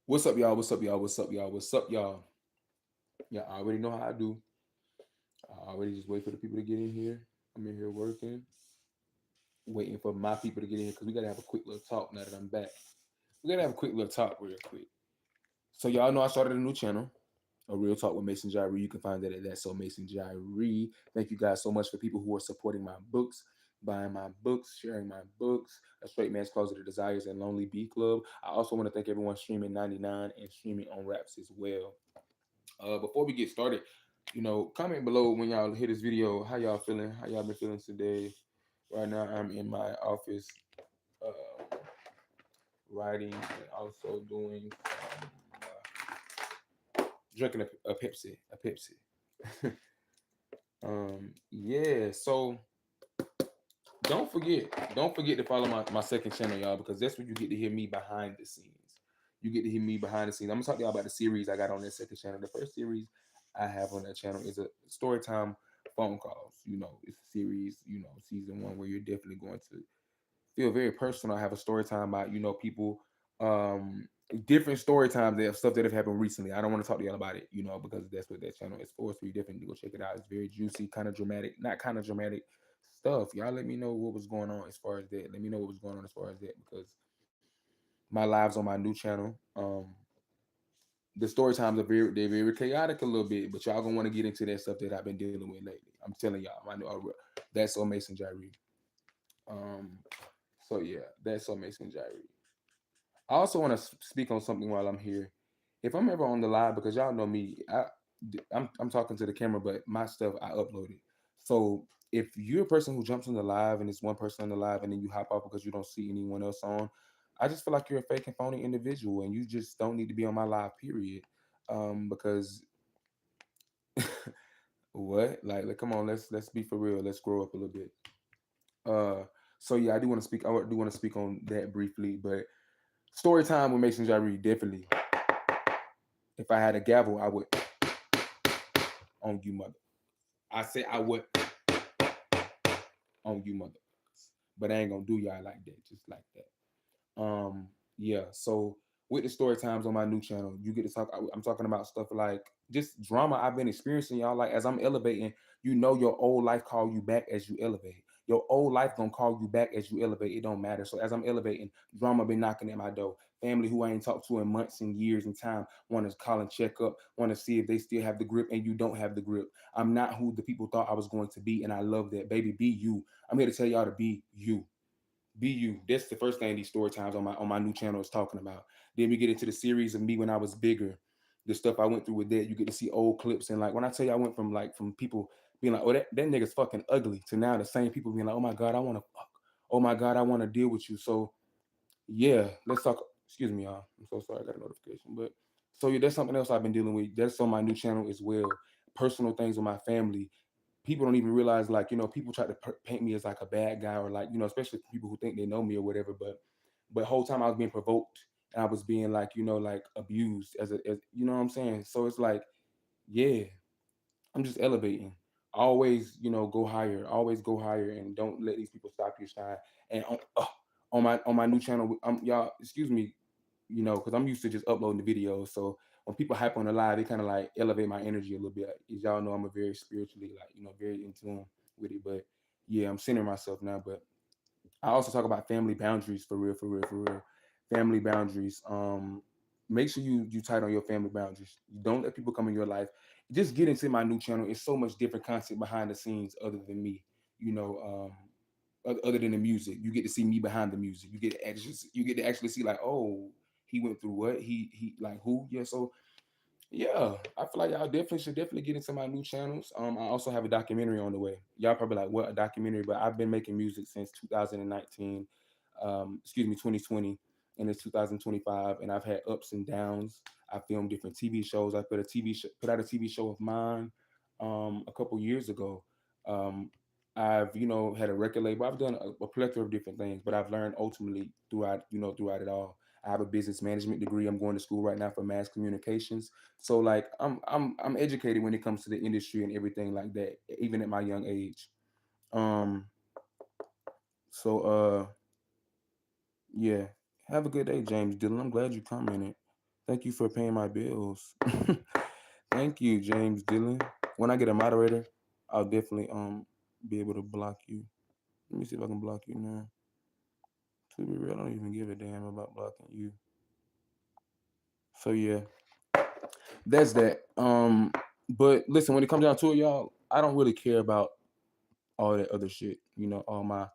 What's up, y'all? What's up, y'all? What's up, y'all? What's up, y'all? Yeah, I already know how I do. I already just wait for the people to get in here. I'm in here working, waiting for my people to get in here because we gotta have a quick little talk now that I'm back. We gotta have a quick little talk real quick. So y'all know I started a new channel, a real talk with Mason Jyree. You can find that at that. So Mason Jyree. Thank you guys so much for people who are supporting my books, buying my books, sharing my books. A Straight Man's Closet of Desires and Lonely Bee Club. I also want to thank everyone streaming 99 and streaming on Raps as well. Before we get started, comment below when y'all hear this video. How y'all feeling? How y'all been feeling today? Right now, I'm in my office, uh, writing and also doing drinking a Pepsi, a Pepsi. Yeah. So don't forget to follow my second channel, y'all, because that's where you get to hear me behind the scenes. You get to hear me behind the scenes. I'm gonna talk to y'all about the series I got on that second channel. The first series I have on that channel is a story time phone calls. It's a series, season one where you're definitely going to feel very personal. I have a story time about, people, um, different story times that stuff that have happened recently. I don't want to talk to y'all about it, because that's what that channel is for. So you definitely go check it out. It's very juicy, kind of dramatic, not kind of dramatic stuff. Y'all let me know what was going on as far as that. Let me know what was going on as far as that because my lives on my new channel. The story times are very chaotic a little bit, but y'all gonna want to get into that stuff that I've been dealing with lately. I'm telling y'all, I know that's so Mason Jyree. Um, so yeah, that's so Mason Jyree. I also want to speak on something while I'm here. If I'm ever on the live, because y'all know me, I'm talking to the camera, but my stuff I upload it. So if you're a person who jumps on the live and it's one person on the live and then you hop off because you don't see anyone else on, I just feel like you're a fake and phony individual and you just don't need to be on my live. Period. Because what? Like, come on, let's be for real. Let's grow up a little bit. Uh, so yeah, I do want to speak. I do want to speak on that briefly, but story time with Mason Jyree, definitely. If I had a gavel, I would on you, mother. I say I would on you, mother. But I ain't gonna do y'all like that, just like that. Yeah. So with the story times on my new channel, you get to talk. I'm talking about stuff like just drama I've been experiencing, y'all. Like as I'm elevating, your old life call you back as you elevate. Your old life gonna call you back as you elevate. It don't matter. So as I'm elevating, drama been knocking at my door. Family who I ain't talked to in months and years and time want to call and check up, want to see if they still have the grip and you don't have the grip. I'm not who the people thought I was going to be, and I love that. Baby, be you. I'm here to tell y'all to be you. Be you. That's the first thing these story times on my new channel is talking about. Then we get into the series of me when I was bigger, the stuff I went through with that. You get to see old clips and like when I tell you I went from people being like, oh that nigga's fucking ugly to now the same people being like, oh my god, I want to fuck. Oh my god, I want to deal with you. So yeah, let's talk. Excuse me, y'all. I'm so sorry, I got a notification. But so yeah, that's something else I've been dealing with. That's on my new channel as well. Personal things with my family. People don't even realize, like, people try to paint me as like a bad guy or like, especially people who think they know me or whatever. But whole time I was being provoked and I was being like, like abused as you know what I'm saying. So it's like, yeah, I'm just elevating. Always, Always go higher, and don't let these people stop your shine. And on my new channel, y'all, excuse me, because I'm used to just uploading the videos. So when people hype on the live, they kind of like elevate my energy a little bit. As y'all know, I'm a very spiritually, like, very in tune with it. But yeah, I'm centering myself now. But I also talk about family boundaries for real, for real, for real. Family boundaries. Make sure you tight on your family boundaries. You don't let people come in your life. Just get into my new channel. It's so much different content behind the scenes other than me. You know, other than the music. You get to see me behind the music. You get to actually see like, oh, he went through what he like who yeah. So yeah, I feel like y'all definitely should definitely get into my new channels. I also have a documentary on the way. Y'all probably like, what, a documentary? But I've been making music since 2019. Excuse me, 2020, and it's 2025, and I've had ups and downs. I filmed different TV shows. I put out a TV show of mine a couple years ago. Um, I've had a record label. I've done a plethora of different things, but I've learned ultimately throughout it all. I have a business management degree. I'm going to school right now for mass communications. So like I'm educated when it comes to the industry and everything like that, even at my young age. Um so yeah. Have a good day, James Dillon. I'm glad you commented. Thank you for paying my bills. Thank you, James Dillon. When I get a moderator, I'll definitely be able to block you. Let me see if I can block you now. To be real, I don't even give a damn about blocking you. So yeah, that's that. But listen, when it comes down to it, y'all, I don't really care about all that other shit. You know, all my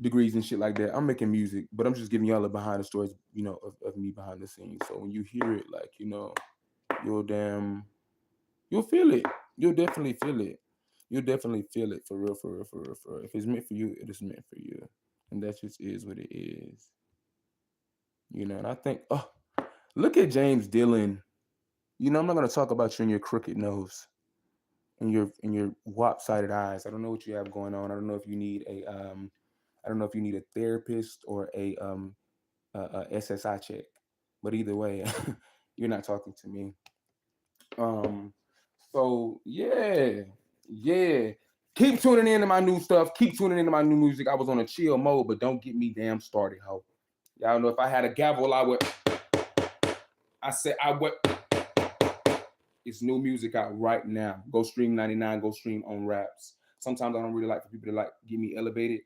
degrees and shit like that. I'm making music, but I'm just giving y'all the behind the stories, you know, of me behind the scenes. So when you hear it, like, you know, you'll damn, you'll feel it. You'll definitely feel it. You'll definitely feel it for real, for real, for real, for real. If it's meant for you, it is meant for you. And that just is what it is. You know, and I think, oh, look at James Dillon. You know, I'm not gonna talk about you and your crooked nose and your wop-sided eyes. I don't know what you have going on. I don't know if you need a I don't know if you need a therapist or a SSI check. But either way, you're not talking to me. Um, so yeah, yeah. Keep tuning in to my new stuff. Keep tuning into my new music. I was on a chill mode, but don't get me damn started, ho. Y'all know if I had a gavel, I would. I said I would. It's new music out right now. Go stream 99. Go stream on Raps. Sometimes I don't really like for people to like get me elevated.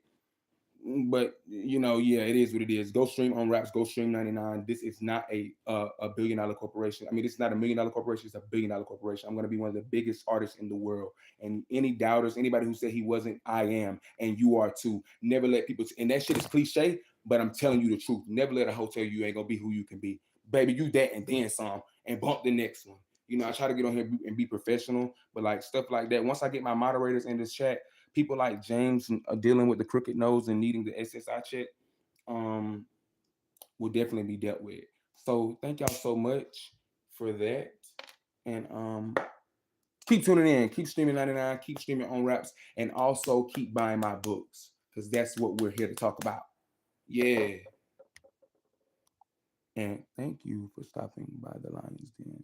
But you know, yeah, it is what it is. Go stream on Raps. Go stream 99. This is not a $1 billion corporation. I mean, it's not $1 million corporation. It's $1 billion corporation. I'm gonna be one of the biggest artists in the world. And any doubters, anybody who said he wasn't, I am, and you are too. Never let people. And that shit is cliche, but I'm telling you the truth. Never let a hoe tell you ain't gonna be who you can be, baby. You that and then some, and bump the next one. You know, I try to get on here and be professional, but like stuff like that. Once I get my moderators in this chat, people like James dealing with the crooked nose and needing the SSI check, um, will definitely be dealt with. So thank y'all so much for that. And keep tuning in, keep streaming 99, keep streaming on Raps, and also keep buying my books. Because that's what we're here to talk about. Yeah. And thank you for stopping by the Lions Den.